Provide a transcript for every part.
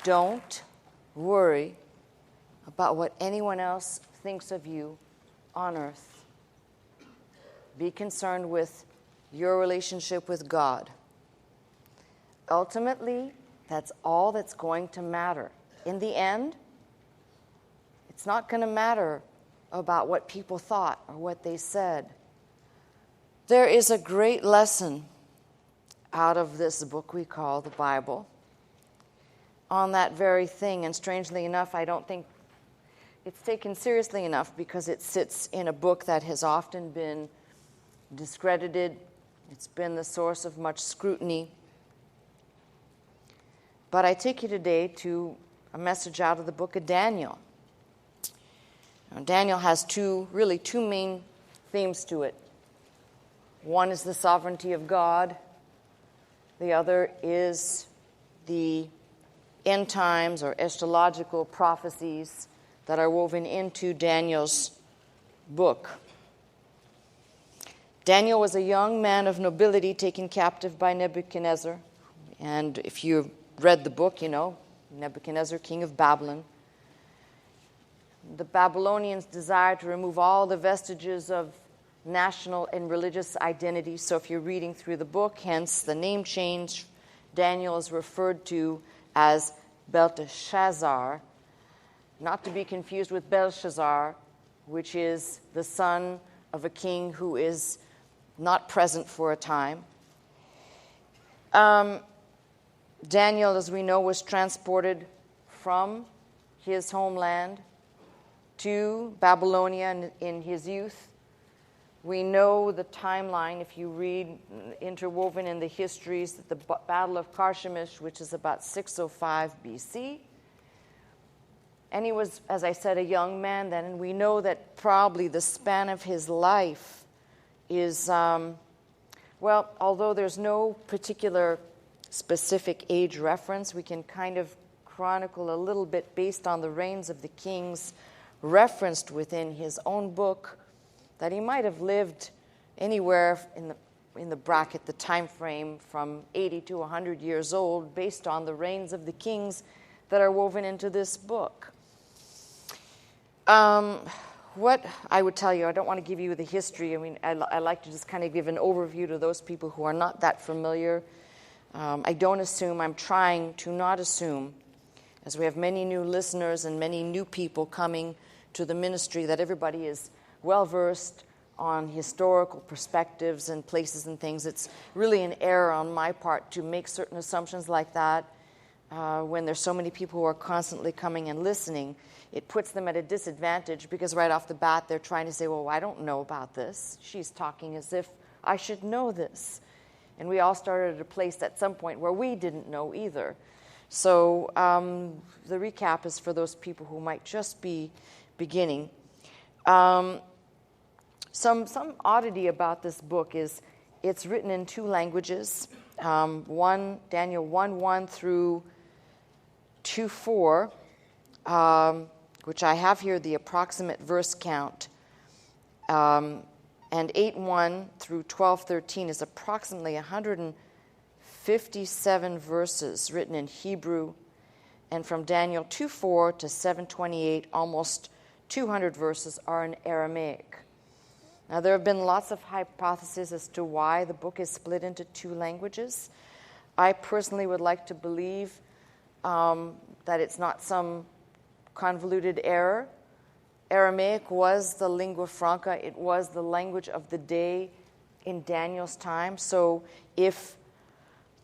Don't worry about what anyone else thinks of you on earth. Be concerned with your relationship with God. Ultimately, that's all that's going to matter. In the end, it's not going to matter about what people thought or what they said. There is a great lesson out of this book we call the Bible on that very thing, and strangely enough, I don't think it's taken seriously enough because it sits in a book that has often been discredited. It's been the source of much scrutiny. But I take you today to a message out of the book of Daniel. Now, Daniel has two main themes to it. One is the sovereignty of God. The other is the end times or eschatological prophecies that are woven into Daniel's book. Daniel was a young man of nobility taken captive by Nebuchadnezzar. And if you've read the book, you know, Nebuchadnezzar, king of Babylon. The Babylonians desired to remove all the vestiges of national and religious identity. So if you're reading through the book, hence the name change, Daniel is referred to as Belteshazzar, not to be confused with Belshazzar, which is the son of a king who is not present for a time. Daniel, as we know, was transported from his homeland to Babylonia in his youth. We know the timeline, if you read interwoven in the histories, that the Battle of Carchemish, which is about 605 BC. And he was, as I said, a young man then, and we know that probably the span of his life is, although there's no particular specific age reference, we can kind of chronicle a little bit based on the reigns of the kings referenced within his own book, that he might have lived anywhere in the bracket, the time frame from 80 to 100 years old, based on the reigns of the kings that are woven into this book. What I would tell you, I don't want to give you the history. I mean, I like to just kind of give an overview to those people who are not that familiar. I don't assume, I'm trying to not assume, as we have many new listeners and many new people coming to the ministry, that everybody is well-versed on historical perspectives and places and things. It's really an error on my part to make certain assumptions like that when there's so many people who are constantly coming and listening. It puts them at a disadvantage because right off the bat they're trying to say, well, I don't know about this. She's talking as if I should know this. And we all started at a place at some point where we didn't know either. So the recap is for those people who might just be beginning. Some oddity about this book is it's written in two languages. Daniel 1:1 through 2:4, which I have here the approximate verse count, and 8:1 through 12:13 is approximately 157 verses written in Hebrew, and from Daniel 2:4 to 7:28, almost 200 verses are in Aramaic. Now, there have been lots of hypotheses as to why the book is split into two languages. I personally would like to believe that it's not some convoluted error. Aramaic was the lingua franca. It was the language of the day in Daniel's time. So if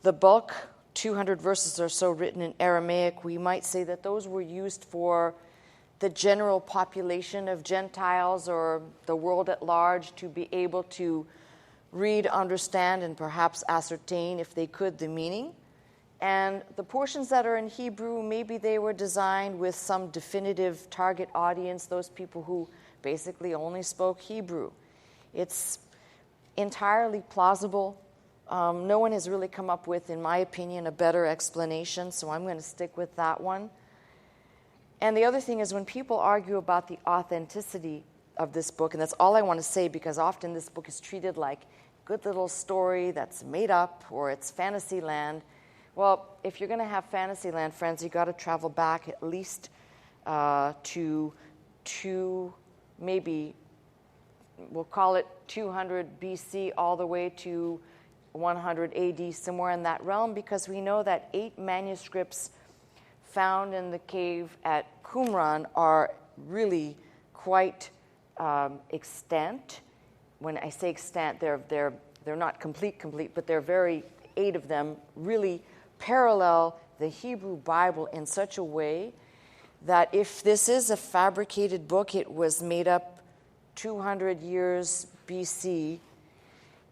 the bulk, 200 verses or so written in Aramaic, we might say that those were used for the general population of Gentiles or the world at large to be able to read, understand, and perhaps ascertain, if they could, the meaning. And the portions that are in Hebrew, maybe they were designed with some definitive target audience, those people who basically only spoke Hebrew. It's entirely plausible. No one has really come up with, in my opinion, a better explanation, so I'm going to stick with that one. And the other thing is when people argue about the authenticity of this book, and that's all I want to say because often this book is treated like a good little story that's made up or it's fantasy land. Well, if you're going to have Fantasyland, friends, you got to travel back at least to maybe we'll call it 200 BC all the way to 100 AD, somewhere in that realm, because we know that 8 manuscripts found in the cave at Qumran are really quite extant. When I say extant, they're not complete, but they're very, 8 of them really parallel the Hebrew Bible in such a way that if this is a fabricated book, it was made up 200 years BC.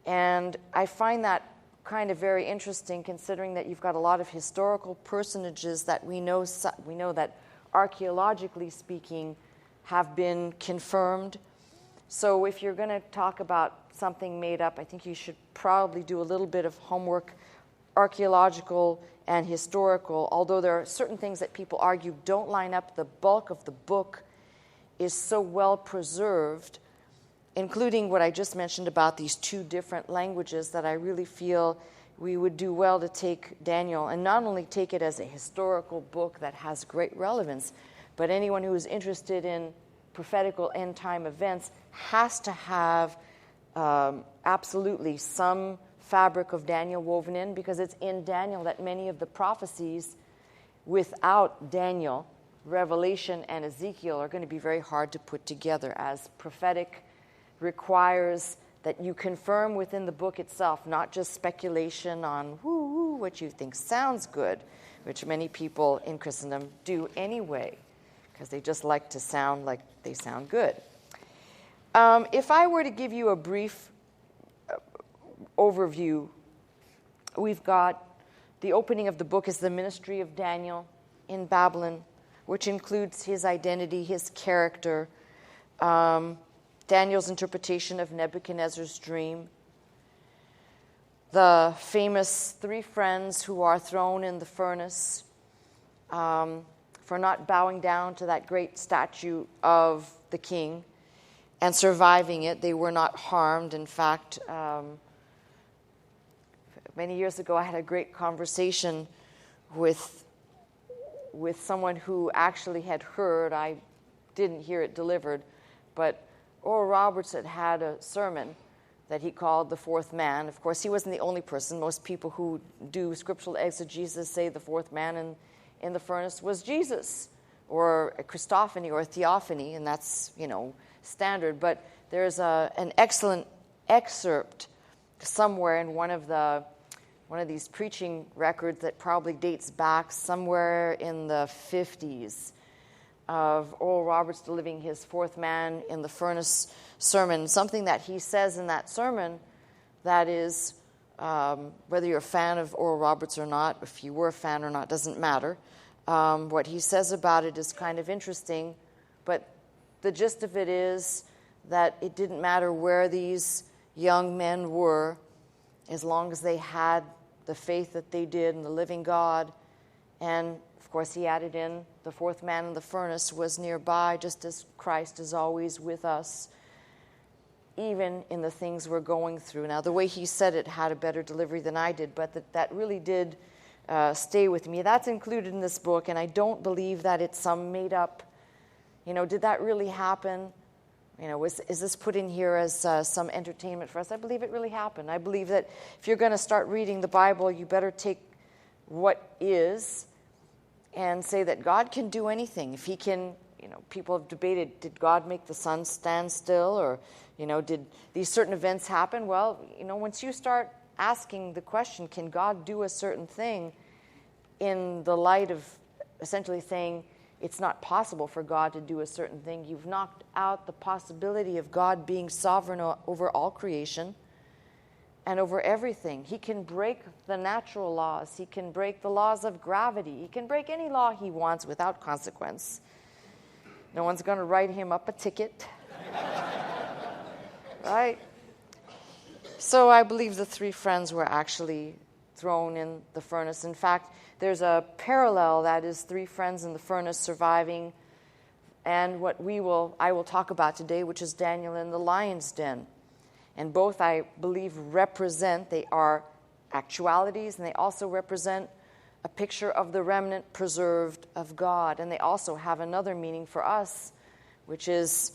And I find that kind of very interesting, considering that you've got a lot of historical personages that we know that archaeologically speaking have been confirmed. So if you're going to talk about something made up, I think you should probably do a little bit of homework, archaeological and historical, although there are certain things that people argue don't line up. The bulk of the book is so well preserved, including what I just mentioned about these 2 different languages, that I really feel we would do well to take Daniel and not only take it as a historical book that has great relevance, but anyone who is interested in prophetical end-time events has to have absolutely some fabric of Daniel woven in, because it's in Daniel that many of the prophecies without Daniel, Revelation and Ezekiel, are going to be very hard to put together, as prophetic requires that you confirm within the book itself, not just speculation on what you think sounds good, which many people in Christendom do anyway, because they just like to sound like they sound good. If I were to give you a brief overview, we've got the opening of the book is the ministry of Daniel in Babylon, which includes his identity, his character, Daniel's interpretation of Nebuchadnezzar's dream, the famous 3 friends who are thrown in the furnace for not bowing down to that great statue of the king and surviving it. They were not harmed. In fact, many years ago, I had a great conversation with someone who actually had heard, I didn't hear it delivered, but Oral Roberts had a sermon that he called The Fourth Man. Of course, he wasn't the only person. Most people who do scriptural exegesis say the fourth man in the furnace was Jesus, or a Christophany or a theophany, and that's, standard. But there's an excellent excerpt somewhere in one of these preaching records that probably dates back somewhere in the 50s of Oral Roberts delivering his fourth man in the furnace sermon. Something that he says in that sermon that is, whether you're a fan of Oral Roberts or not, if you were a fan or not, doesn't matter. What he says about it is kind of interesting, but the gist of it is that it didn't matter where these young men were, as long as they had the faith that they did in the living God. And of course, he added in, the fourth man in the furnace was nearby, just as Christ is always with us, even in the things we're going through. Now, the way he said it had a better delivery than I did, but that really did stay with me. That's included in this book, and I don't believe that it's some made-up, did that really happen? Is this put in here as some entertainment for us? I believe it really happened. I believe that if you're going to start reading the Bible, you better take what is and say that God can do anything. If he can, people have debated, did God make the sun stand still? Or, did these certain events happen? Well, once you start asking the question, can God do a certain thing, in the light of essentially saying it's not possible for God to do a certain thing, you've knocked out the possibility of God being sovereign over all creation and over everything. He can break the natural laws. He can break the laws of gravity. He can break any law he wants without consequence. No one's going to write him up a ticket. Right? So I believe the 3 friends were actually thrown in the furnace. In fact, there's a parallel that is 3 friends in the furnace surviving, and what I will talk about today, which is Daniel in the lion's den. And both, I believe, they are actualities, and they also represent a picture of the remnant preserved of God. And they also have another meaning for us, which is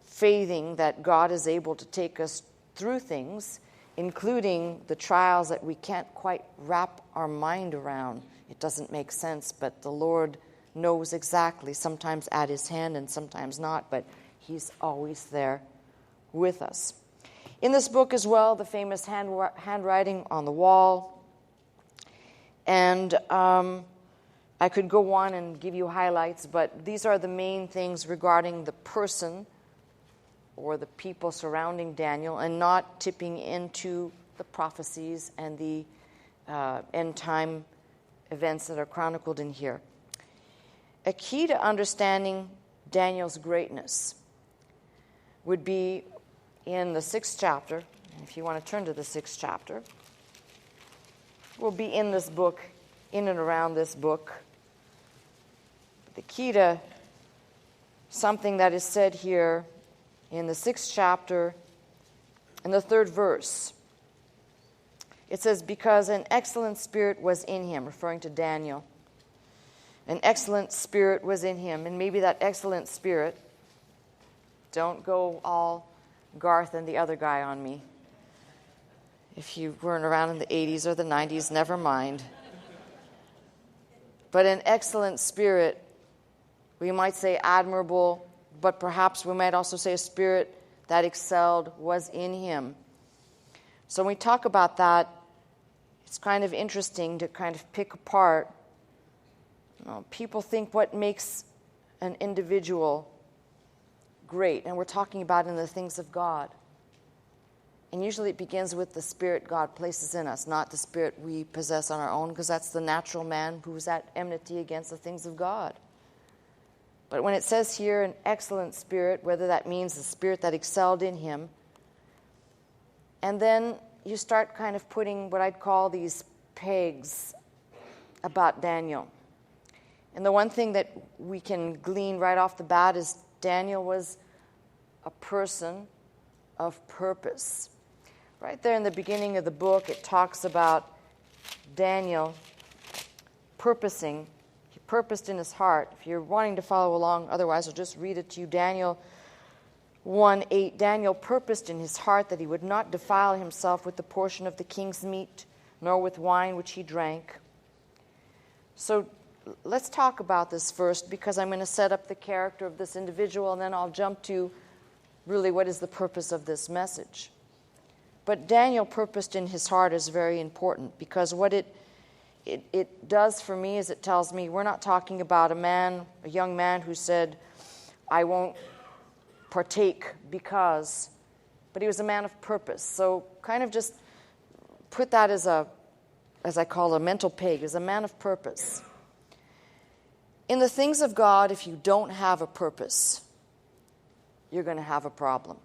faithing that God is able to take us through things, including the trials that we can't quite wrap our mind around. It doesn't make sense, but the Lord knows exactly, sometimes at his hand and sometimes not, but he's always there with us. In this book as well, the famous handwriting on the wall. And I could go on and give you highlights, but these are the main things regarding the person or the people surrounding Daniel, and not tipping into the prophecies and the end time events that are chronicled in here. A key to understanding Daniel's greatness would be in the 6th chapter. If you want to turn to the 6th chapter, we'll be in this book, in and around this book. The key to something that is said here in the 6th chapter, in the 3rd verse, it says, because an excellent spirit was in him, referring to Daniel. An excellent spirit was in him. And maybe that excellent spirit, don't go all Garth and the other guy on me. If you weren't around in the 80s or the 90s, never mind. But an excellent spirit, we might say admirable, but perhaps we might also say a spirit that excelled was in him. So when we talk about that, it's kind of interesting to kind of pick apart. People think what makes an individual great, and we're talking about in the things of God. And usually it begins with the spirit God places in us, not the spirit we possess on our own, because that's the natural man who's at enmity against the things of God. But when it says here an excellent spirit, whether that means the spirit that excelled in him, and then you start kind of putting what I'd call these pegs about Daniel. And the one thing that we can glean right off the bat is Daniel was a person of purpose. Right there in the beginning of the book, it talks about Daniel purposing. He purposed in his heart. If you're wanting to follow along, otherwise I'll just read it to you. Daniel 1:8, Daniel purposed in his heart that he would not defile himself with the portion of the king's meat, nor with wine which he drank. So let's talk about this first, because I'm going to set up the character of this individual, and then I'll jump to really what is the purpose of this message. But Daniel purposed in his heart is very important, because what it does for me is it tells me we're not talking about a young man who said, I won't partake because, but he was a man of purpose. So kind of just put that as I call a mental peg, as a man of purpose. In the things of God, if you don't have a purpose, you're going to have a problem.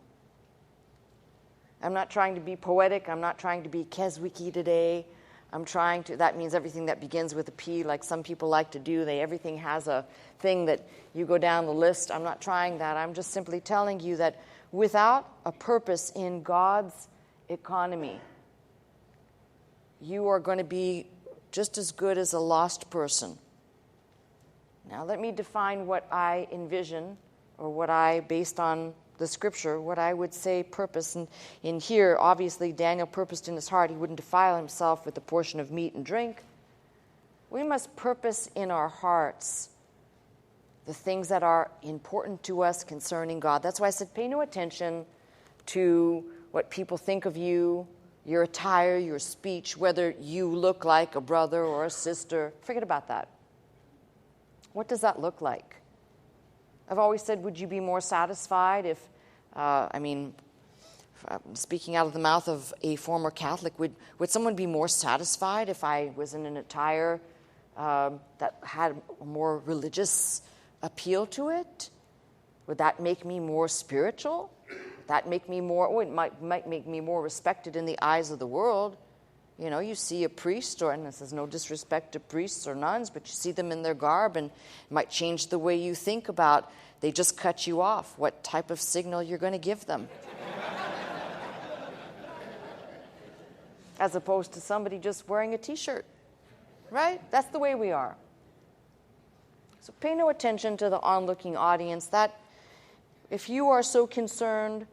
I'm not trying to be poetic. I'm not trying to be Keswicki today. That means everything that begins with a P, like some people like to do. Everything has a thing that you go down the list. I'm not trying that. I'm just simply telling you that without a purpose in God's economy, you are going to be just as good as a lost person. Now, let me define what I envision, or what I, based on the scripture, what I would say purpose. And in here, obviously, Daniel purposed in his heart he wouldn't defile himself with the portion of meat and drink. We must purpose in our hearts the things that are important to us concerning God. That's why I said pay no attention to what people think of you, your attire, your speech, whether you look like a brother or a sister. Forget about that. What does that look like? I've always said, would you be more satisfied if, speaking out of the mouth of a former Catholic, would someone be more satisfied if I was in an attire that had a more religious appeal to it? Would that make me more spiritual? Would that make me more, it might make me more respected in the eyes of the world. You know, you see a priest, and this is no disrespect to priests or nuns, but you see them in their garb, and it might change the way you think about, they just cut you off, what type of signal you're going to give them. As opposed to somebody just wearing a T-shirt. right? That's the way we are. So pay no attention to the onlooking audience. That, if you are so concerned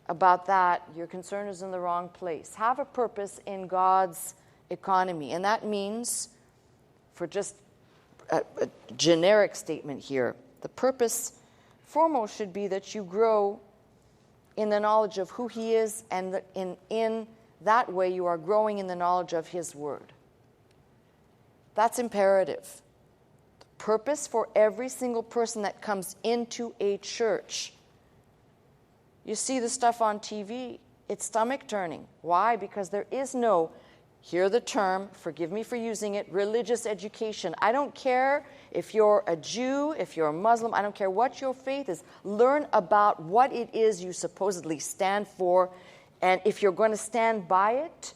about that, your concern is in the wrong place. Have a purpose in God's economy. And that means, for just a generic statement here, the purpose foremost should be that you grow in the knowledge of who He is, and in that way you are growing in the knowledge of His Word. That's imperative. The purpose for every single person that comes into a church. You see the stuff on TV, it's stomach turning. Why? Because there is no, hear the term, forgive me for using it, religious education. I don't care if you're a Jew, if you're a Muslim, I don't care what your faith is. Learn about what it is you supposedly stand for, and if you're going to stand by it,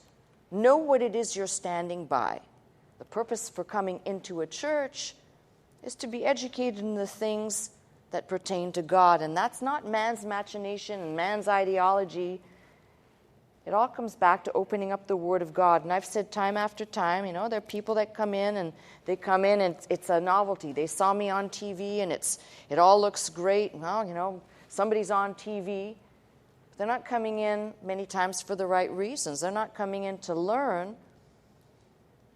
know what it is you're standing by. The purpose for coming into a church is to be educated in the things that pertain to God. And that's not man's machination and man's ideology. It all comes back to opening up the Word of God. And I've said time after time, there are people that come in and it's a novelty. They saw me on TV and it all looks great. Well, somebody's on TV. But they're not coming in many times for the right reasons. They're not coming in to learn.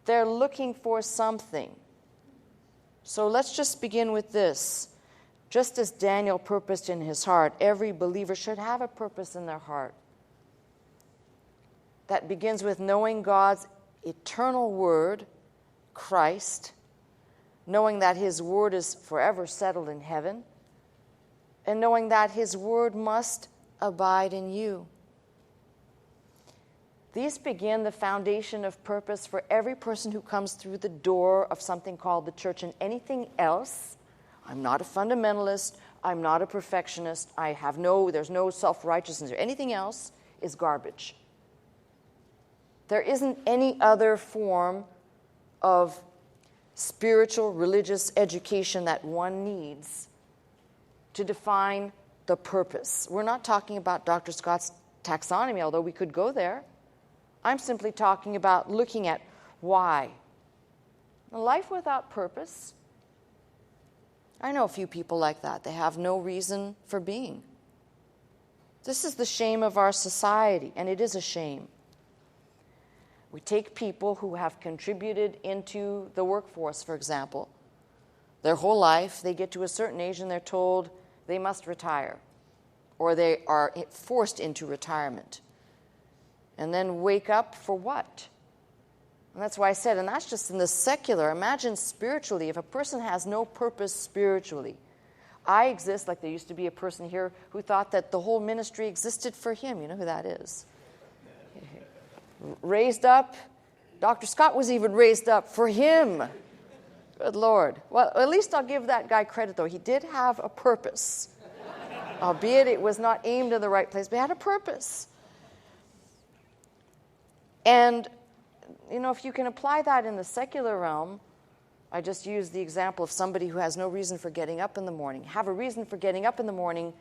They're looking for something. So let's just begin with this. Just as Daniel purposed in his heart, every believer should have a purpose in their heart. That begins with knowing God's eternal Word, Christ, knowing that His Word is forever settled in heaven, and knowing that His Word must abide in you. These begin the foundation of purpose for every person who comes through the door of something called the church. And anything else, I'm not a fundamentalist, I'm not a perfectionist, there's no self-righteousness, or anything else is garbage. There isn't any other form of spiritual, religious education that one needs to define the purpose. We're not talking about Dr. Scott's taxonomy, although we could go there. I'm simply talking about looking at why. A life without purpose, I know a few people like that. They have no reason for being. This is the shame of our society, and it is a shame. We take people who have contributed into the workforce, for example. Their whole life, they get to a certain age and they're told they must retire, or they are forced into retirement. And then wake up for what? And that's why I said, and that's just in the secular. Imagine spiritually, if a person has no purpose spiritually. I exist, like there used to be a person here who thought that the whole ministry existed for him. You know who that is? Raised up. Dr. Scott was even raised up for him. Good Lord. Well, at least I'll give that guy credit, though. He did have a purpose. Albeit it was not aimed in the right place, but he had a purpose. And, if you can apply that in the secular realm, I just used the example of somebody who has no reason for getting up in the morning. Have a reason for getting up in the morning,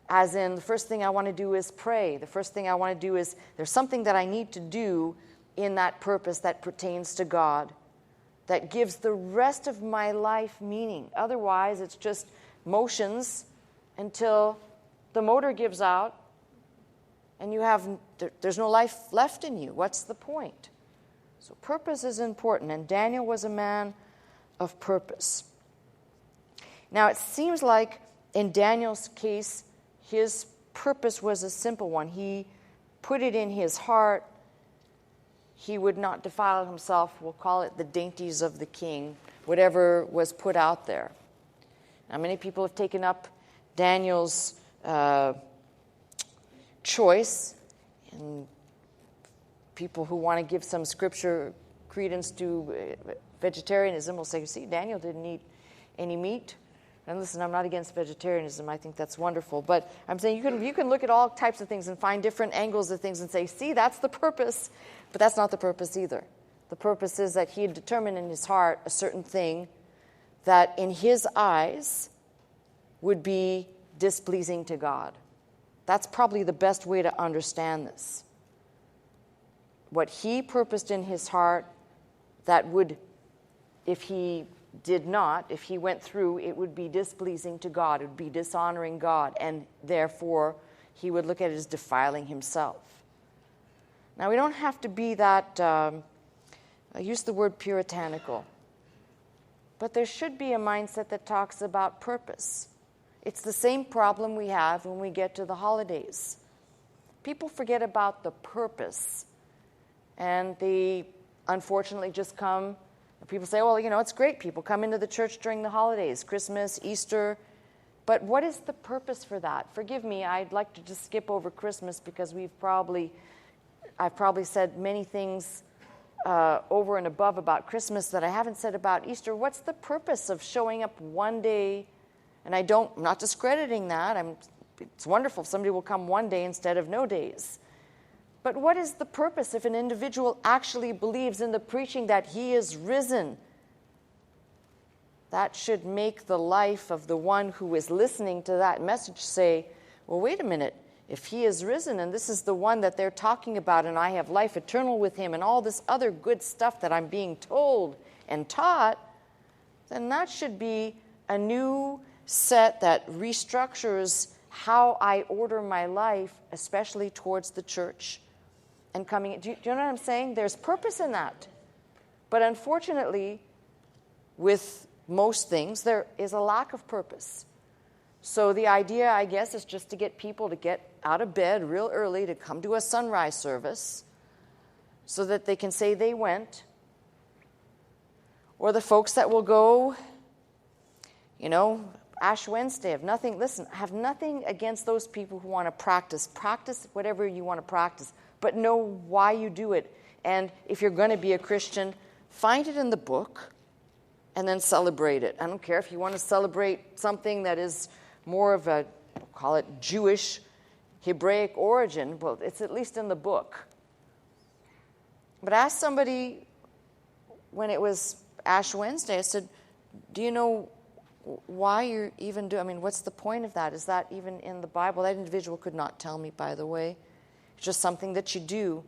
as in the first thing I want to do is pray. The first thing I want to do is, there's something that I need to do in that purpose that pertains to God, that gives the rest of my life meaning. Otherwise, it's just motions until the motor gives out and there's no life left in you. What's the point? So purpose is important, and Daniel was a man of purpose. Now, it seems like in Daniel's case, his purpose was a simple one. He put it in his heart. He would not defile himself. We'll call it the dainties of the king, whatever was put out there. Now, many people have taken up Daniel's choice, and people who want to give some scripture credence to vegetarianism will say, see, Daniel didn't eat any meat. And listen, I'm not against vegetarianism. I think that's wonderful. But I'm saying you can look at all types of things and find different angles of things and say, see, that's the purpose. But that's not the purpose either. The purpose is that he had determined in his heart a certain thing that in his eyes would be displeasing to God. That's probably the best way to understand this. What he purposed in his heart, that would, if he did not, if he went through, it would be displeasing to God. It would be dishonoring God, and therefore he would look at it as defiling himself. Now, we don't have to be that, I use the word puritanical, but there should be a mindset that talks about purpose. It's the same problem we have when we get to the holidays. People forget about the purpose, and they unfortunately just come. People say, well, it's great. People come into the church during the holidays, Christmas, Easter. But what is the purpose for that? Forgive me, I'd like to just skip over Christmas because I've probably said many things over and above about Christmas that I haven't said about Easter. What's the purpose of showing up one day? And I'm not discrediting that. It's wonderful if somebody will come one day instead of no days. But what is the purpose if an individual actually believes in the preaching that he is risen? That should make the life of the one who is listening to that message say, well, wait a minute. If he is risen and this is the one that they're talking about and I have life eternal with him and all this other good stuff that I'm being told and taught, then that should be a new set that restructures how I order my life, especially towards the church. And coming, do you know what I'm saying? There's purpose in that. But unfortunately, with most things, there is a lack of purpose. So the idea, I guess, is just to get people to get out of bed real early to come to a sunrise service so that they can say they went. Or the folks that will go, Ash Wednesday, have nothing against those people who want to practice. Practice whatever you want to practice, but know why you do it. And if you're going to be a Christian, find it in the book and then celebrate it. I don't care if you want to celebrate something that is more of a, call it Jewish, Hebraic origin. Well, it's at least in the book. But ask somebody when it was Ash Wednesday, I said, do you know why you're even doing, what's the point of that? Is that even in the Bible? That individual could not tell me, by the way. It's just something that you do.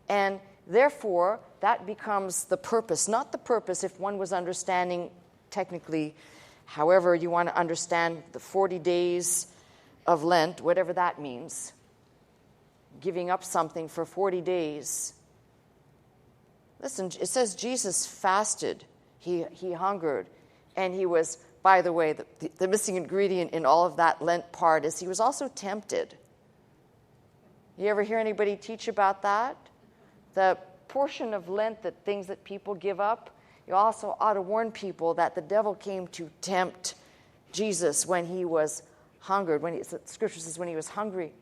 And therefore, that becomes the purpose. Not the purpose if one was understanding technically, however you want to understand the 40 days of Lent, whatever that means. Giving up something for 40 days. Listen, it says Jesus fasted. He hungered. And he was, by the way, the missing ingredient in all of that Lent part is he was also tempted. You ever hear anybody teach about that? The portion of Lent, that things that people give up, you also ought to warn people that the devil came to tempt Jesus when he was hungered. Scripture says when he was hungry.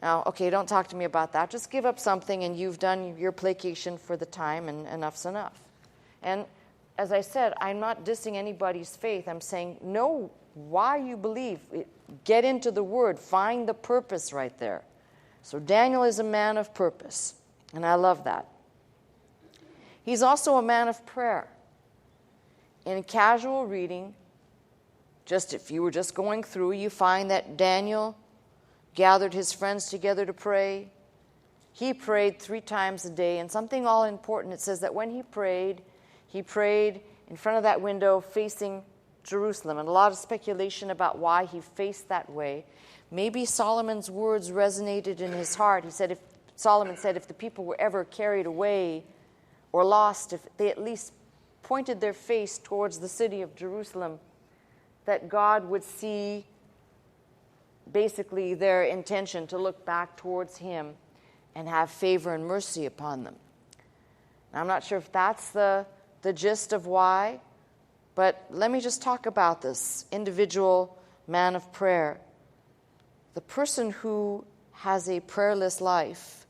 Now, okay, don't talk to me about that. Just give up something and you've done your placation for the time and enough's enough. And as I said, I'm not dissing anybody's faith. I'm saying know why you believe. Get into the Word. Find the purpose right there. So Daniel is a man of purpose, and I love that. He's also a man of prayer. In casual reading, just if you were just going through, you find that Daniel gathered his friends together to pray. He prayed 3 times a day, and something all important, it says that when he prayed in front of that window facing Jerusalem, and a lot of speculation about why he faced that way. Maybe Solomon's words resonated in his heart. Solomon said if the people were ever carried away or lost, if they at least pointed their face towards the city of Jerusalem, that God would see basically their intention to look back towards him and have favor and mercy upon them. Now, I'm not sure if that's the gist of why, but let me just talk about this individual man of prayer. The person who has a prayerless life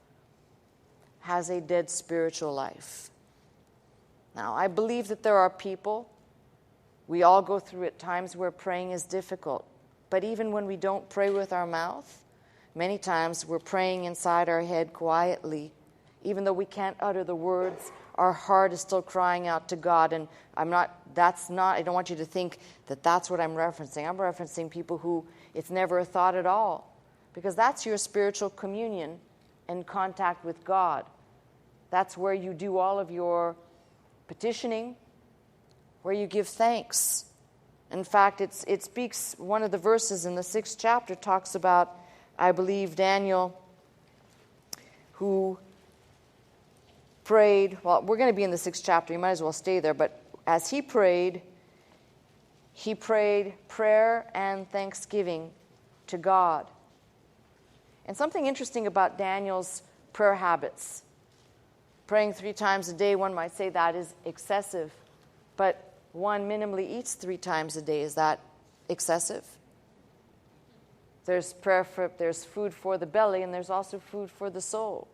has a dead spiritual life. Now, I believe that there are people, we all go through at times where praying is difficult. But even when we don't pray with our mouth, many times we're praying inside our head quietly. Even though we can't utter the words, our heart is still crying out to God. And I don't want you to think that that's what I'm referencing. I'm referencing people who it's never a thought at all. Because that's your spiritual communion and contact with God. That's where you do all of your petitioning, where you give thanks. In fact, it speaks, one of the verses in the 6th chapter talks about, I believe, Daniel, who prayed. Well, we're going to be in the 6th chapter. You might as well stay there. But as he prayed prayer and thanksgiving to God. And something interesting about Daniel's prayer habits. Praying 3 times a day, one might say that is excessive. But one minimally eats 3 times a day. Is that excessive? There's food for the belly, and there's also food for the soul.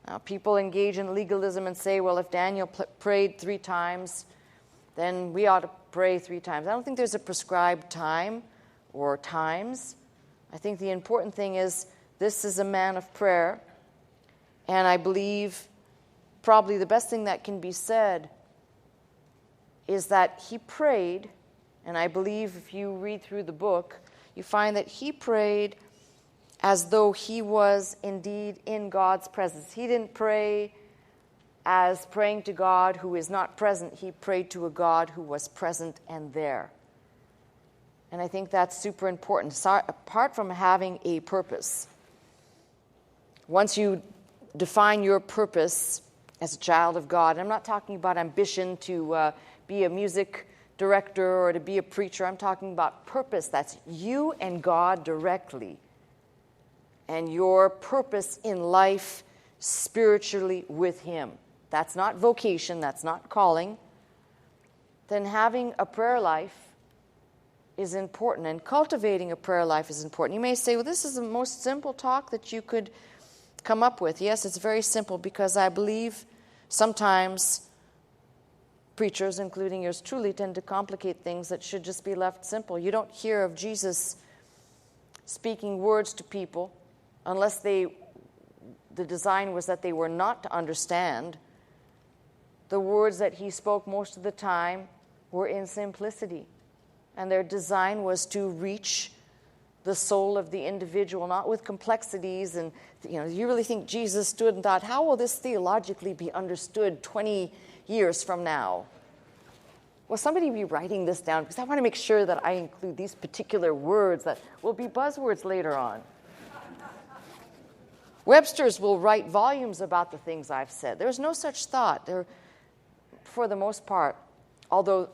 Now, people engage in legalism and say, well, if Daniel prayed 3 times, then we ought to pray 3 times. I don't think there's a prescribed time or times. I think the important thing is this is a man of prayer, and I believe probably the best thing that can be said is that he prayed, and I believe if you read through the book, you find that he prayed as though he was indeed in God's presence. He didn't pray as praying to God who is not present. He prayed to a God who was present and there. And I think that's super important. So, apart from having a purpose, once you define your purpose as a child of God, I'm not talking about ambition to be a music director or to be a preacher. I'm talking about purpose. That's you and God directly. And your purpose in life spiritually with Him. That's not vocation, that's not calling. Then having a prayer life is important, and cultivating a prayer life is important. You may say, well, this is the most simple talk that you could come up with. Yes, it's very simple, because I believe sometimes preachers, including yours truly, tend to complicate things that should just be left simple. You don't hear of Jesus speaking words to people unless the design was that they were not to understand. The words that he spoke most of the time were in simplicity, and their design was to reach the soul of the individual, not with complexities. And you really think Jesus stood and thought, how will this theologically be understood 20 years from now? Will somebody be writing this down? Because I want to make sure that I include these particular words that will be buzzwords later on. Webster's will write volumes about the things I've said. There's no such thought. They're, for the most part, although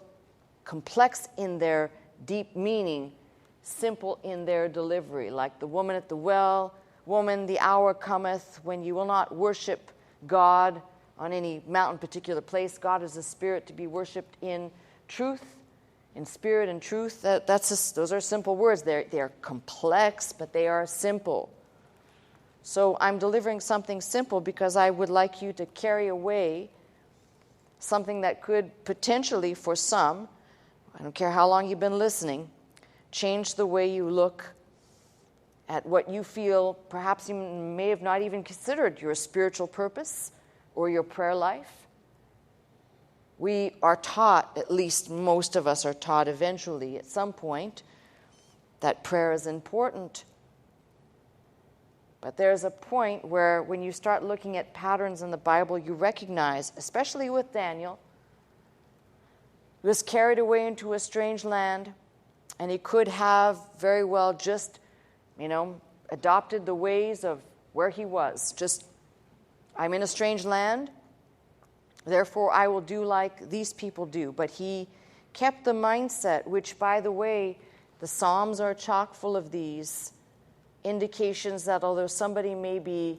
complex in their deep meaning, simple in their delivery. Like the woman at the well, woman, the hour cometh when you will not worship God on any mountain, particular place. God is a spirit to be worshipped in truth, in spirit and truth. Those are simple words. They're complex, but they are simple. So I'm delivering something simple because I would like you to carry away something that could potentially, for some, I don't care how long you've been listening, change the way you look at what you feel. Perhaps you may have not even considered your spiritual purpose or your prayer life. We are taught, at least most of us are taught eventually at some point, that prayer is important. But there's a point where when you start looking at patterns in the Bible, you recognize, especially with Daniel, he was carried away into a strange land, and he could have very well just, adopted the ways of where he was. Just, I'm in a strange land, therefore I will do like these people do. But he kept the mindset, which, by the way, the Psalms are chock full of these indications that although somebody may be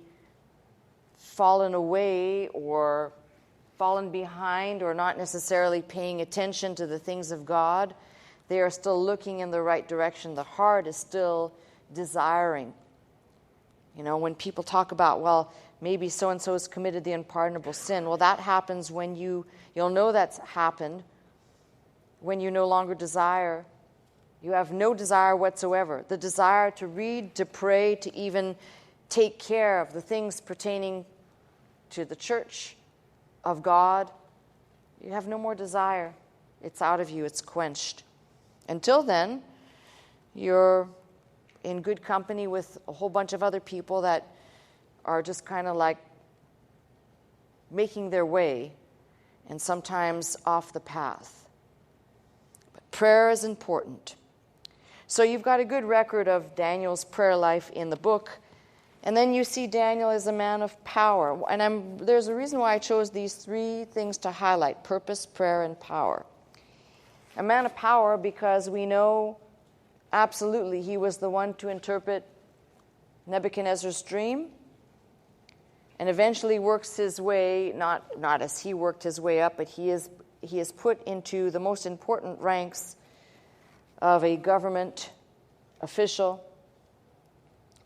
fallen away or fallen behind or not necessarily paying attention to the things of God, they are still looking in the right direction. The heart is still desiring. When people talk about, well, maybe so-and-so has committed the unpardonable sin, well, that happens when you'll know that's happened when you no longer desire. You have no desire whatsoever. The desire to read, to pray, to even take care of the things pertaining to the church of God, you have no more desire. It's out of you. It's quenched. Until then, you're in good company with a whole bunch of other people that are just kind of like making their way and sometimes off the path. But prayer is important. So you've got a good record of Daniel's prayer life in the book. And then you see Daniel as a man of power. And there's a reason why I chose these three things to highlight: purpose, prayer, and power. A man of power because we know absolutely he was the one to interpret Nebuchadnezzar's dream and eventually works his way, not as he worked his way up, but he is put into the most important ranks of a government official,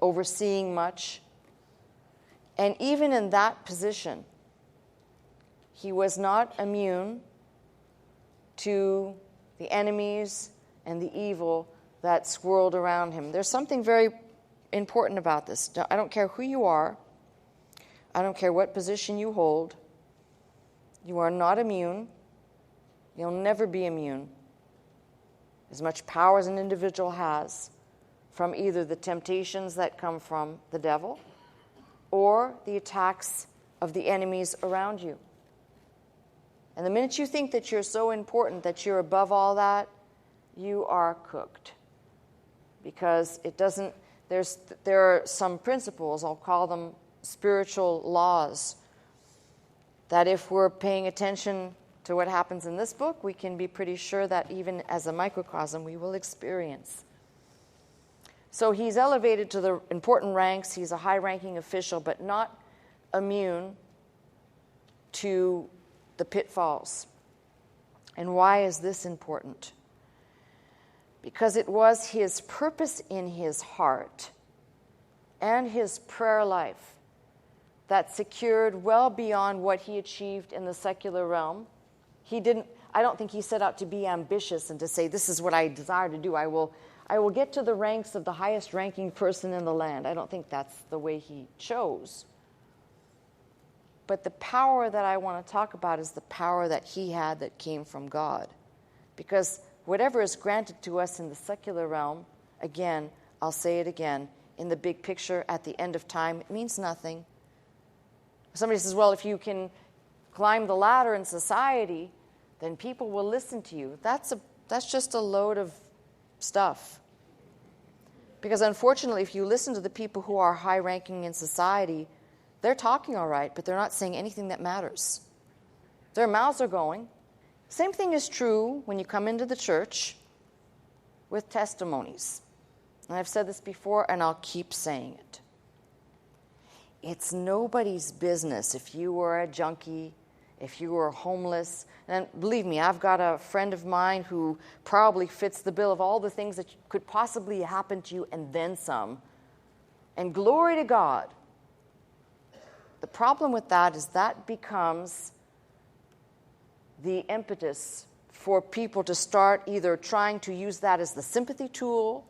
overseeing much. And even in that position, he was not immune to the enemies and the evil that swirled around him. There's something very important about this. I don't care who you are. I don't care what position you hold. You are not immune. You'll never be immune. As much power as an individual has from either the temptations that come from the devil or the attacks of the enemies around you. And the minute you think that you're so important, that you're above all that, you are cooked. Because it doesn't, there are some principles, I'll call them spiritual laws, that if we're paying attention to what happens in this book, we can be pretty sure that even as a microcosm, we will experience. So he's elevated to the important ranks. He's a high-ranking official, but not immune to the pitfalls. And why is this important? Because it was his purpose in his heart and his prayer life that secured well beyond what he achieved in the secular realm. I don't think he set out to be ambitious and to say, this is what I desire to do. I will get to the ranks of the highest ranking person in the land. I don't think that's the way he chose. But the power that I want to talk about is the power that he had that came from God. Because whatever is granted to us in the secular realm, again, I'll say it again, in the big picture at the end of time, it means nothing. Somebody says, well, if you can climb the ladder in society, then people will listen to you. That's just a load of stuff. Because unfortunately, if you listen to the people who are high-ranking in society, they're talking all right, but they're not saying anything that matters. Their mouths are going. Same thing is true when you come into the church with testimonies. And I've said this before, and I'll keep saying it. It's nobody's business if you were a junkie, if you were homeless. And believe me, I've got a friend of mine who probably fits the bill of all the things that could possibly happen to you and then some. And glory to God. The problem with that is that becomes the impetus for people to start either trying to use that as the sympathy tool.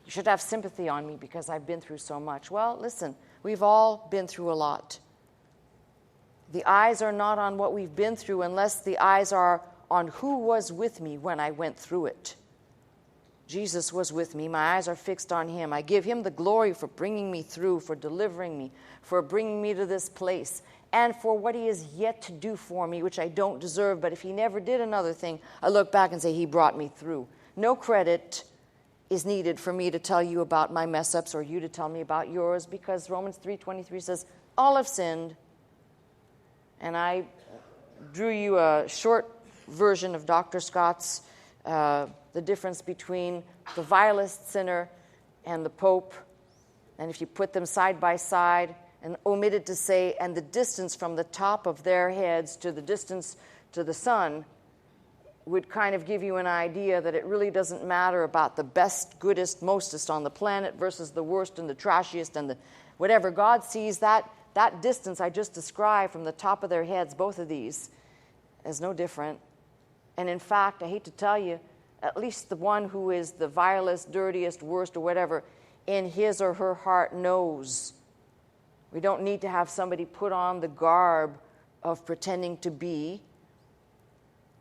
You should have sympathy on me because I've been through so much. Well, listen, we've all been through a lot. The eyes are not on what we've been through unless the eyes are on who was with me when I went through it. Jesus was with me. My eyes are fixed on him. I give him the glory for bringing me through, for delivering me, for bringing me to this place, and for what he is yet to do for me, which I don't deserve. But if he never did another thing, I look back and say he brought me through. No credit is needed for me to tell you about my mess-ups or you to tell me about yours, because Romans 3:23 says, all have sinned. And I drew you a short version of Dr. Scott's the difference between the vilest sinner and the Pope. And if you put them side by side and omitted to say, and the distance from the top of their heads to the distance to the sun, would kind of give you an idea that it really doesn't matter about the best, goodest, mostest on the planet versus the worst and the trashiest and the whatever. God sees that distance I just described from the top of their heads, both of these, as no different. And in fact, I hate to tell you, at least the one who is the vilest, dirtiest, worst, or whatever, in his or her heart knows. We don't need to have somebody put on the garb of pretending to be.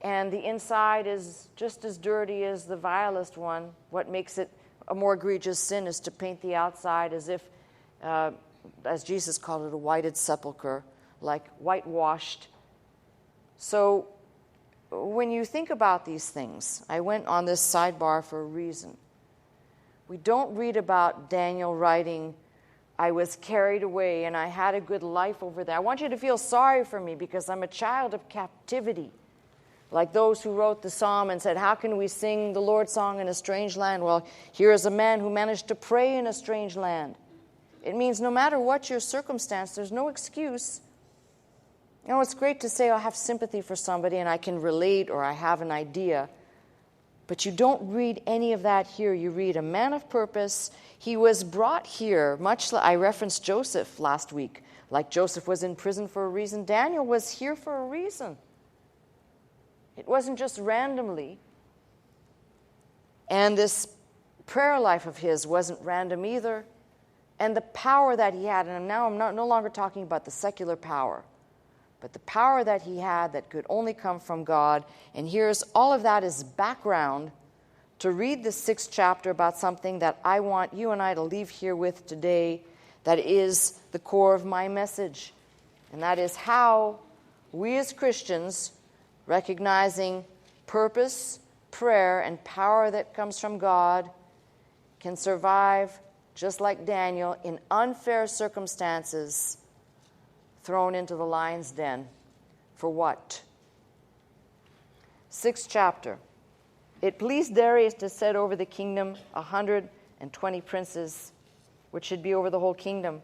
And the inside is just as dirty as the vilest one. What makes it a more egregious sin is to paint the outside as if, as Jesus called it, a whited sepulcher, like whitewashed. So when you think about these things, I went on this sidebar for a reason. We don't read about Daniel writing, I was carried away and I had a good life over there. I want you to feel sorry for me because I'm a child of captivity. Like those who wrote the psalm and said, how can we sing the Lord's song in a strange land? Well, here is a man who managed to pray in a strange land. It means no matter what your circumstance, there's no excuse. You know, it's great to say I have sympathy for somebody and I can relate or I have an idea. But you don't read any of that here. You read a man of purpose. He was brought here, I referenced Joseph last week. Like Joseph was in prison for a reason, Daniel was here for a reason. It wasn't just randomly. And this prayer life of his wasn't random either. And the power that he had, and now I'm no longer talking about the secular power, but the power that he had that could only come from God. And here's all of that is background to read the 6th chapter about something that I want you and I to leave here with today that is the core of my message. And that is how we as Christians, recognizing purpose, prayer, and power that comes from God, can survive, just like Daniel, in unfair circumstances, thrown into the lion's den. For what? 6th chapter. It pleased Darius to set over the kingdom 120 princes, which should be over the whole kingdom,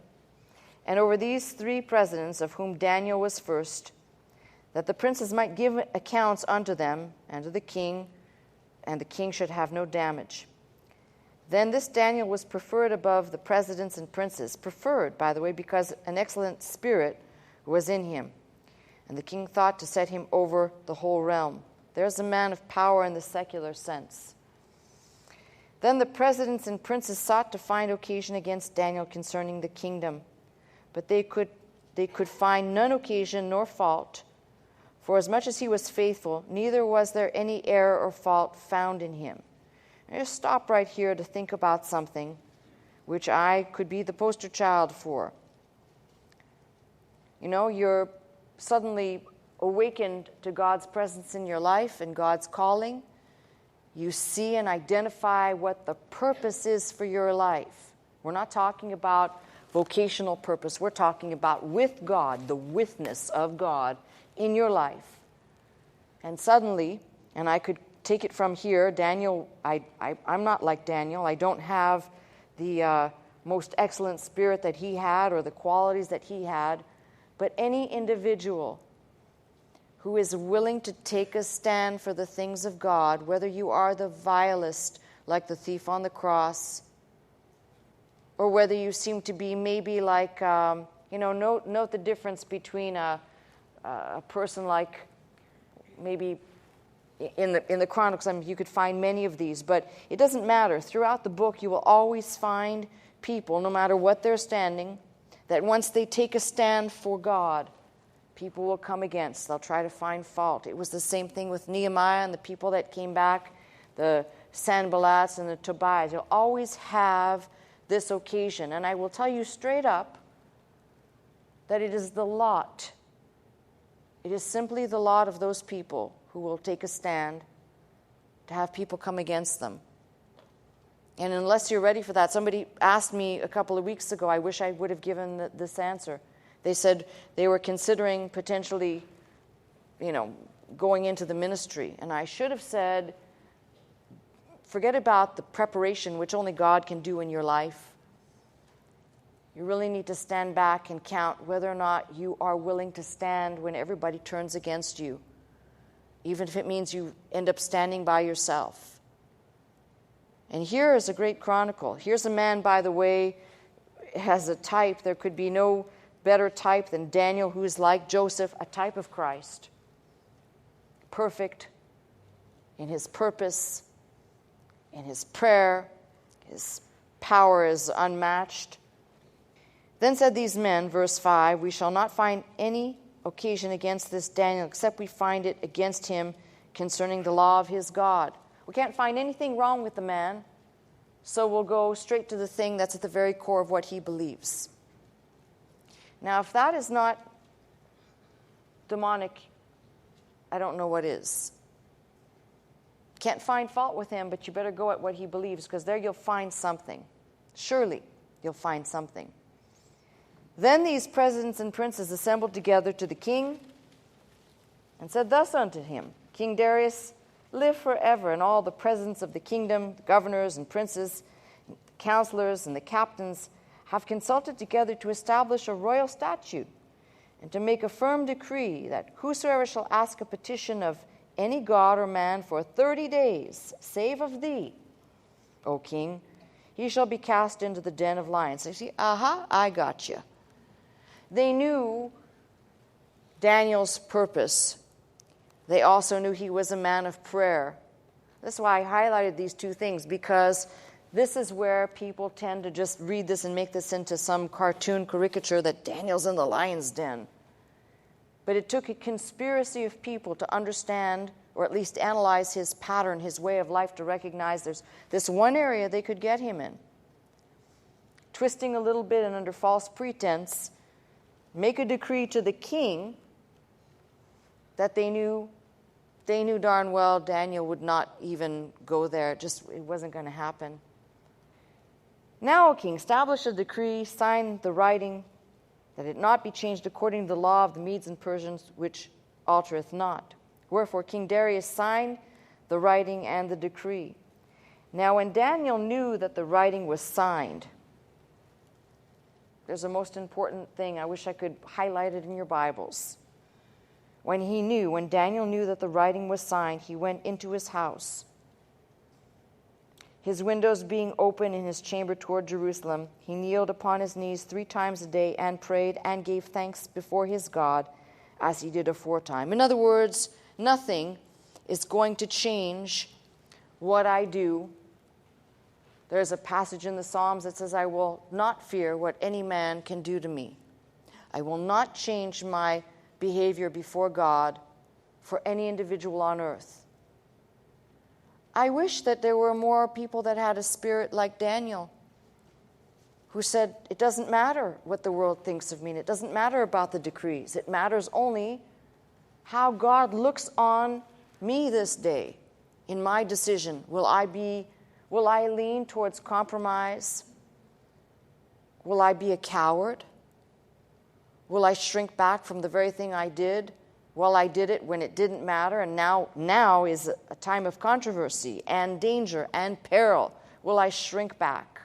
and over these 3 presidents, of whom Daniel was first, that the princes might give accounts unto them and to the king, and the king should have no damage. Then this Daniel was preferred above the presidents and princes, preferred, by the way, because an excellent spirit was in him. And the king thought to set him over the whole realm. There's a man of power in the secular sense. Then the presidents and princes sought to find occasion against Daniel concerning the kingdom. But they could find none occasion nor fault, for as much as he was faithful, neither was there any error or fault found in him. I just stop right here to think about something which I could be the poster child for. You know, you're suddenly awakened to God's presence in your life and God's calling. You see and identify what the purpose is for your life. We're not talking about vocational purpose. We're talking about with God, the witness of God in your life. And suddenly, and I could take it from here, Daniel, I'm not like Daniel. I don't have the most excellent spirit that he had or the qualities that he had. But any individual who is willing to take a stand for the things of God, whether you are the vilest, like the thief on the cross, or whether you seem to be maybe like, note the difference between a person like maybe in the Chronicles. I mean, you could find many of these, but it doesn't matter. Throughout the book, you will always find people, no matter what they're standing, that once they take a stand for God, people will come against. They'll try to find fault. It was the same thing with Nehemiah and the people that came back, the Sanballats and the Tobias. You'll always have this occasion. And I will tell you straight up that it is the lot. It is simply the lot of those people who will take a stand to have people come against them. And unless you're ready for that, somebody asked me a couple of weeks ago, I wish I would have given this answer. They said they were considering potentially, going into the ministry. And I should have said, forget about the preparation, which only God can do in your life. You really need to stand back and count whether or not you are willing to stand when everybody turns against you, even if it means you end up standing by yourself. And here is a great chronicle. Here's a man, by the way, has a type. There could be no better type than Daniel, who is like Joseph, a type of Christ. Perfect in his purpose, in his prayer. His power is unmatched. Then said these men, verse 5, we shall not find any occasion against this Daniel, except we find it against him concerning the law of his God. We can't find anything wrong with the man, so we'll go straight to the thing that's at the very core of what he believes. Now, if that is not demonic, I don't know what is. Can't find fault with him, but you better go at what he believes, because there you'll find something. Surely you'll find something. Then these presidents and princes assembled together to the king and said thus unto him, King Darius, live forever, and all the presidents of the kingdom, the governors and princes, the counselors and the captains have consulted together to establish a royal statute and to make a firm decree that whosoever shall ask a petition of any god or man for 30 days, save of thee, O king, he shall be cast into the den of lions. So you see, I got you. They knew Daniel's purpose. They also knew he was a man of prayer. That's why I highlighted these two things, because this is where people tend to just read this and make this into some cartoon caricature that Daniel's in the lion's den. But it took a conspiracy of people to understand, or at least analyze his pattern, his way of life, to recognize there's this one area they could get him in. Twisting a little bit and under false pretense, make a decree to the king that they knew darn well Daniel would not even go there. It wasn't going to happen. Now, O king, establish a decree, sign the writing, that it not be changed according to the law of the Medes and Persians, which altereth not. Wherefore King Darius signed the writing and the decree. Now when Daniel knew that the writing was signed, there's a most important thing. I wish I could highlight it in your Bibles. When Daniel knew that the writing was signed, he went into his house, his windows being open in his chamber toward Jerusalem. He kneeled upon his knees 3 times a day and prayed and gave thanks before his God as he did aforetime. In other words, nothing is going to change what I do. There's a passage in the Psalms that says, I will not fear what any man can do to me. I will not change my behavior before God for any individual on earth. I wish that there were more people that had a spirit like Daniel, who said, it doesn't matter what the world thinks of me. It doesn't matter about the decrees. It matters only how God looks on me this day in my decision. Will I lean towards compromise? Will I be a coward? Will I shrink back from the very thing I did? Well, I did it when it didn't matter, and now is a time of controversy and danger and peril. Will I shrink back?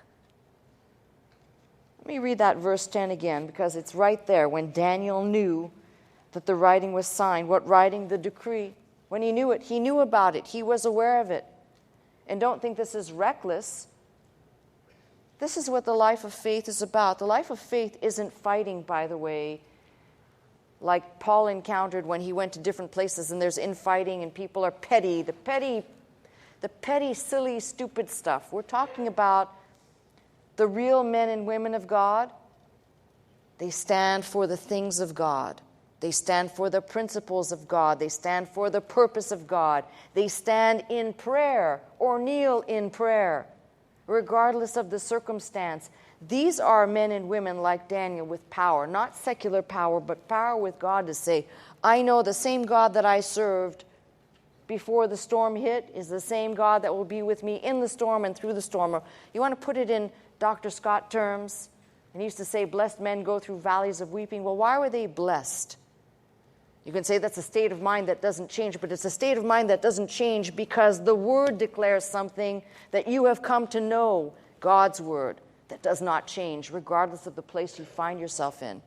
Let me read that verse 10 again, because it's right there. When Daniel knew that the writing was signed. What writing? The decree. When he knew it, he knew about it. He was aware of it. And don't think this is reckless. This is what the life of faith is about. The life of faith isn't fighting, by the way, like Paul encountered when he went to different places and there's infighting and people are petty. The petty, silly, stupid stuff. We're talking about the real men and women of God. They stand for the things of God. They stand for the principles of God. They stand for the purpose of God. They stand in prayer or kneel in prayer, regardless of the circumstance. These are men and women like Daniel with power, not secular power, but power with God to say, I know the same God that I served before the storm hit is the same God that will be with me in the storm and through the storm. Or you want to put it in Dr. Scott terms, and he used to say, blessed men go through valleys of weeping. Well, why were they blessed? You can say that's a state of mind that doesn't change, but it's a state of mind that doesn't change because the Word declares something that you have come to know, God's Word, that does not change regardless of the place you find yourself in.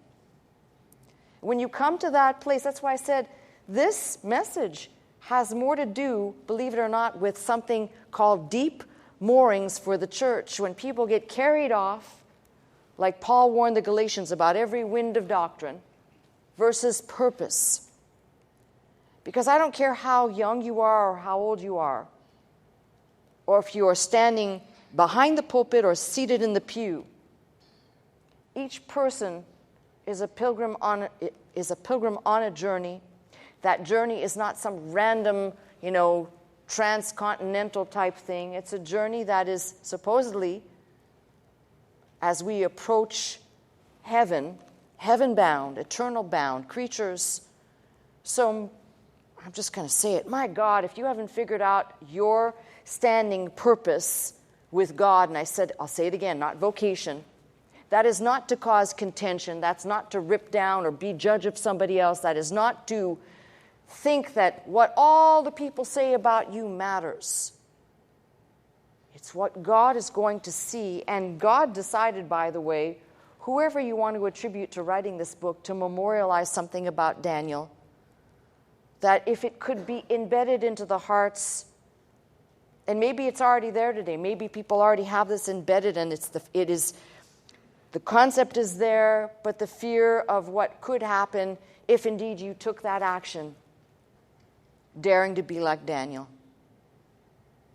When you come to that place, that's why I said this message has more to do, believe it or not, with something called deep moorings for the church. When people get carried off, like Paul warned the Galatians about every wind of doctrine, versus purpose. Because I don't care how young you are or how old you are, or if you are standing behind the pulpit or seated in the pew, each person is a pilgrim on a journey. That journey is not some random, transcontinental type thing. It's a journey that is supposedly, as we approach heaven, heaven-bound, eternal-bound creatures So I'm just going to say it. My God, if you haven't figured out your standing purpose with God, and I'll say it again, not vocation, that is not to cause contention. That's not to rip down or be judge of somebody else. That is not to think that what all the people say about you matters. It's what God is going to see. And God decided, by the way, whoever you want to attribute to writing this book, to memorialize something about Daniel, that if it could be embedded into the hearts, and maybe it's already there today, maybe people already have this embedded, and the concept is there, but the fear of what could happen if indeed you took that action, daring to be like Daniel.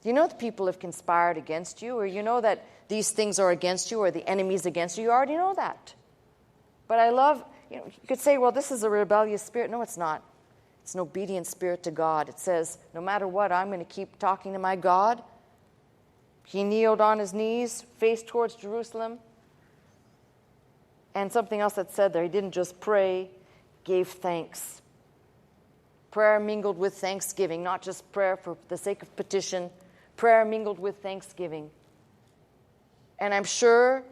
You know the people have conspired against you, or you know that these things are against you, or the enemy's against you. You already know that. But I love, you could say, well, this is a rebellious spirit. No, it's not. It's an obedient spirit to God. It says, no matter what, I'm going to keep talking to my God. He kneeled on his knees, face towards Jerusalem. And something else that said there, he didn't just pray, gave thanks. Prayer mingled with thanksgiving, not just prayer for the sake of petition, prayer mingled with thanksgiving. And I'm sure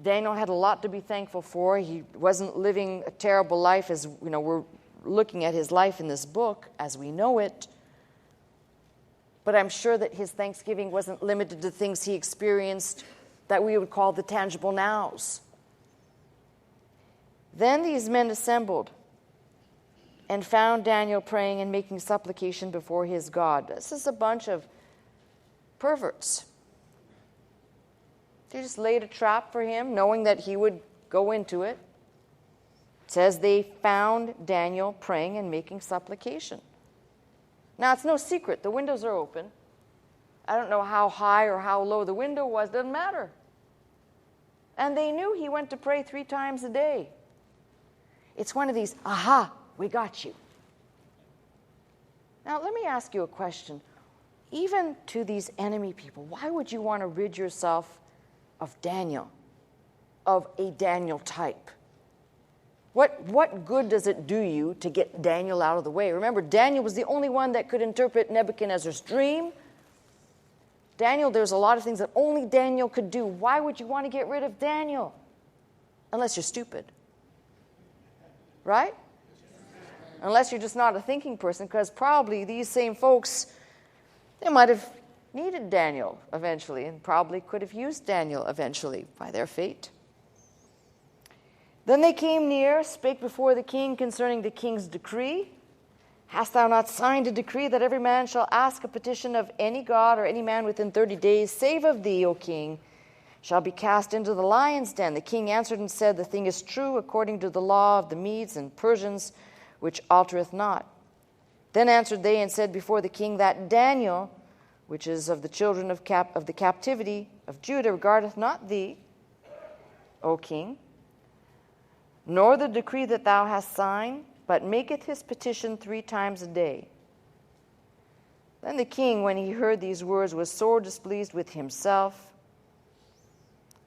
Daniel had a lot to be thankful for. He wasn't living a terrible life, as we're looking at his life in this book as we know it. But I'm sure that his thanksgiving wasn't limited to things he experienced that we would call the tangible nows. Then these men assembled and found Daniel praying and making supplication before his God. This is a bunch of perverts. They just laid a trap for him, knowing that he would go into it. It says they found Daniel praying and making supplication. Now, it's no secret. The windows are open. I don't know how high or how low the window was. Doesn't matter. And they knew he went to pray 3 times a day. It's one of these, aha, we got you. Now, let me ask you a question. Even to these enemy people, why would you want to rid yourself of Daniel, of a Daniel type? What good does it do you to get Daniel out of the way? Remember, Daniel was the only one that could interpret Nebuchadnezzar's dream. Daniel, there's a lot of things that only Daniel could do. Why would you want to get rid of Daniel? Unless you're stupid. Right? Unless you're just not a thinking person, because probably these same folks, they might have needed Daniel eventually and probably could have used Daniel eventually by their fate. Then they came near, spake before the king concerning the king's decree. Hast thou not signed a decree that every man shall ask a petition of any god or any man within 30 days, save of thee, O king, shall be cast into the lion's den? The king answered and said, the thing is true according to the law of the Medes and Persians, which altereth not. Then answered they and said before the king, that Daniel, which is of the children of the captivity of Judah, regardeth not thee, O king, nor the decree that thou hast signed, but maketh his petition 3 times a day. Then the king, when he heard these words, was sore displeased with himself,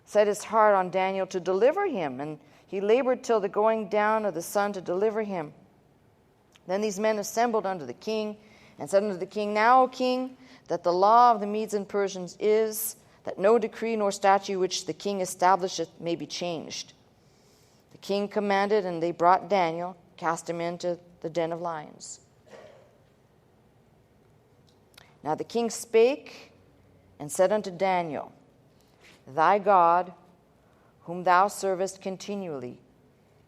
set his heart on Daniel to deliver him, and he labored till the going down of the sun to deliver him. Then these men assembled unto the king, and said unto the king, now, O king, that the law of the Medes and Persians is, that no decree nor statute which the king establisheth may be changed. The king commanded, and they brought Daniel, cast him into the den of lions. Now the king spake and said unto Daniel, thy God, whom thou servest continually,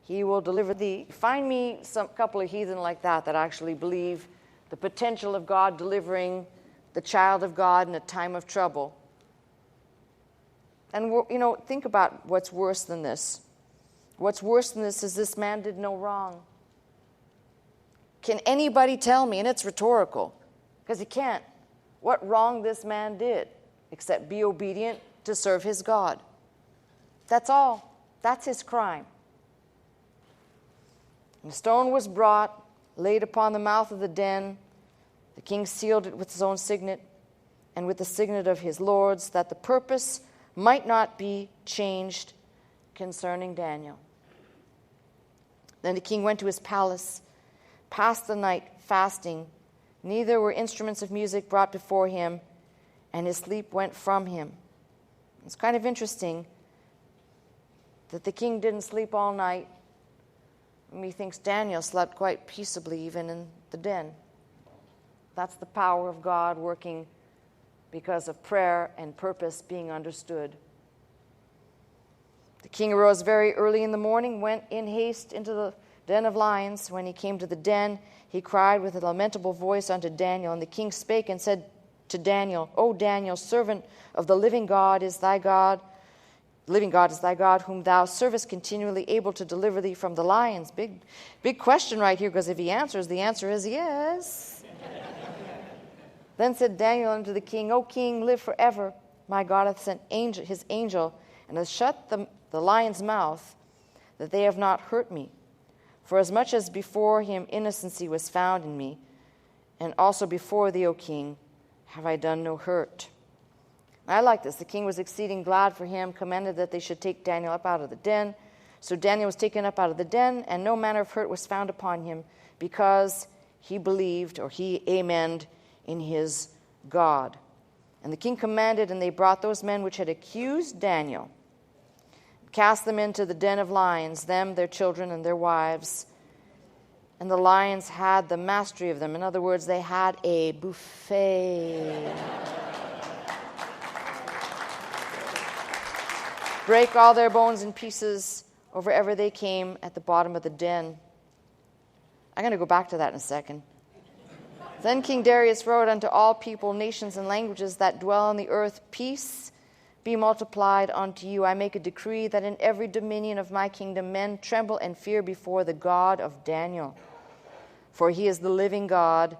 he will deliver thee. Find me some couple of heathen like that actually believe the potential of God delivering the child of God in a time of trouble. And think about what's worse than this. What's worse than this is this man did no wrong. Can anybody tell me, and it's rhetorical, because he can't, what wrong this man did except be obedient to serve his God? That's all. That's his crime. And the stone was brought, laid upon the mouth of the den. The king sealed it with his own signet and with the signet of his lords, that the purpose might not be changed concerning Daniel. Then the king went to his palace, passed the night fasting. Neither were instruments of music brought before him, and his sleep went from him. It's kind of interesting that the king didn't sleep all night. Methinks Daniel slept quite peaceably even in the den. That's the power of God working because of prayer and purpose being understood. The king arose very early in the morning, went in haste into the den of lions. When he came to the den, he cried with a lamentable voice unto Daniel. And the king spake and said to Daniel, O Daniel, servant of the living God is thy God. The living God is thy God, whom thou servest continually, able to deliver thee from the lions. Big question right here, because if he answers, the answer is yes. Then said Daniel unto the king, O king, live forever. My God hath sent his angel, and hath shut the lion's mouth, that they have not hurt me. For as much as before him innocency was found in me, and also before thee, O king, have I done no hurt. I like this. The king was exceeding glad for him, commanded that they should take Daniel up out of the den. So Daniel was taken up out of the den, and no manner of hurt was found upon him, because he believed, or he amened, in his God. And the king commanded, and they brought those men which had accused Daniel, cast them into the den of lions, them, their children, and their wives. And the lions had the mastery of them. In other words, they had a buffet. Break all their bones in pieces over ever they came at the bottom of the den. I'm going to go back to that in a second. Then King Darius wrote unto all people, nations, and languages that dwell on the earth, peace be multiplied unto you. I make a decree that in every dominion of my kingdom men tremble and fear before the God of Daniel. For he is the living God,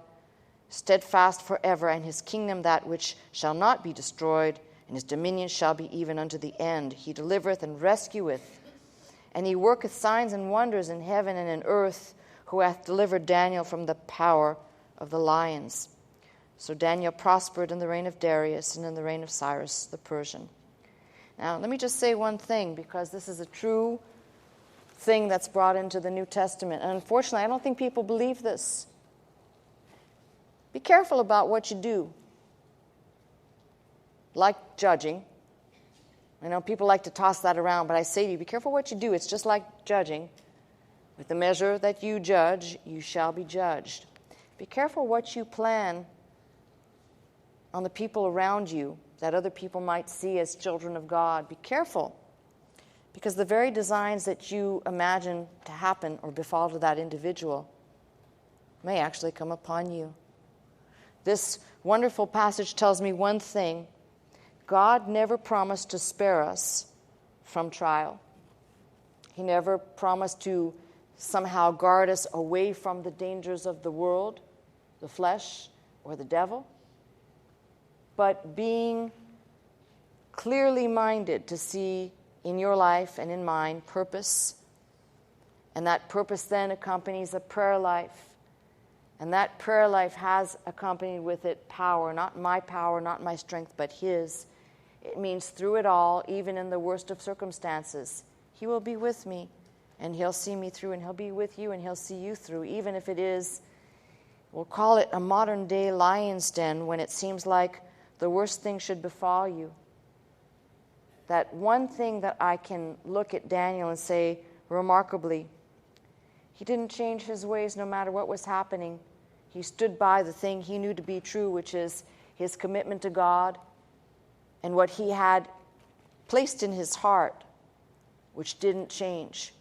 steadfast forever, and his kingdom that which shall not be destroyed, and his dominion shall be even unto the end. He delivereth and rescueth, and he worketh signs and wonders in heaven and in earth, who hath delivered Daniel from the power of the lions. So Daniel prospered in the reign of Darius and in the reign of Cyrus the Persian. Now, let me just say one thing, because this is a true thing that's brought into the New Testament. And unfortunately, I don't think people believe this. Be careful about what you do. Like judging. I know people like to toss that around, but I say to you, be careful what you do. It's just like judging. With the measure that you judge, you shall be judged. Be careful what you plan on the people around you that other people might see as children of God. Be careful, because the very designs that you imagine to happen or befall to that individual may actually come upon you. This wonderful passage tells me one thing. God never promised to spare us from trial. He never promised to somehow guard us away from the dangers of the world, the flesh, or the devil. But being clearly minded to see in your life and in mine purpose, and that purpose then accompanies a prayer life, and that prayer life has accompanied with it power, not my strength, but his. It means through it all, even in the worst of circumstances, he will be with me, and he'll see me through, and he'll be with you, and he'll see you through, even if it is, we'll call it a modern-day lion's den, when it seems like the worst thing should befall you. That one thing that I can look at Daniel and say, remarkably, he didn't change his ways no matter what was happening. He stood by the thing he knew to be true, which is his commitment to God and what he had placed in his heart, which didn't change.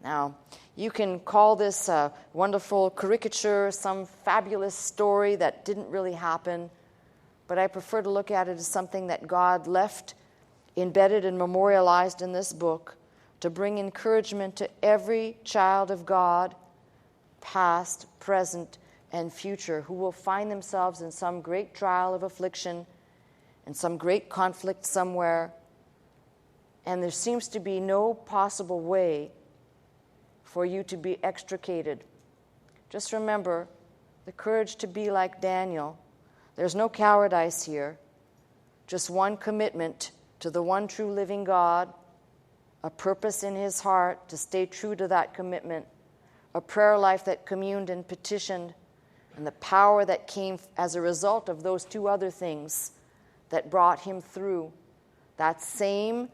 Now, you can call this a wonderful caricature, some fabulous story that didn't really happen, but I prefer to look at it as something that God left embedded and memorialized in this book to bring encouragement to every child of God, past, present, and future, who will find themselves in some great trial of affliction and some great conflict somewhere, and there seems to be no possible way for you to be extricated. Just remember the courage to be like Daniel. There's no cowardice here, just one commitment to the one true living God, a purpose in his heart to stay true to that commitment, a a prayer life that communed and petitioned, and the power that came as a result of those two other things that brought him through. That same,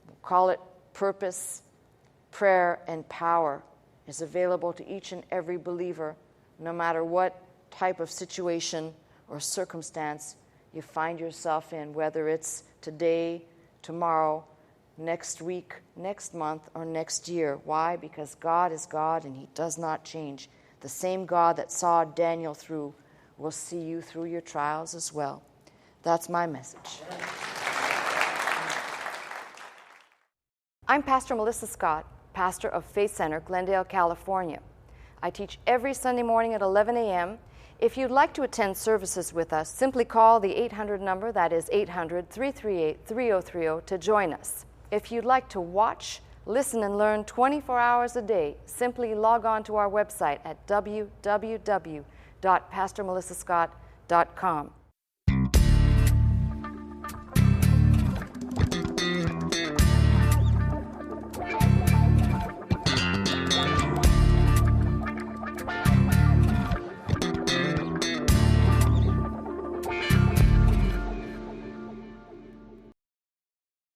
we'll call it purpose, prayer, and power is available to each and every believer, no matter what type of situation or circumstance you find yourself in, whether it's today, tomorrow, next week, next month, or next year. Why? Because God is God and He does not change. The same God that saw Daniel through will see you through your trials as well. That's my message. I'm Pastor Melissa Scott, pastor of Faith Center, Glendale, California. I teach every Sunday morning at 11 a.m. If you'd like to attend services with us, simply call the 800 number, that is 800-338-3030, to join us. If you'd like to watch, listen, and learn 24 hours a day, simply log on to our website at www.pastormelissascott.com.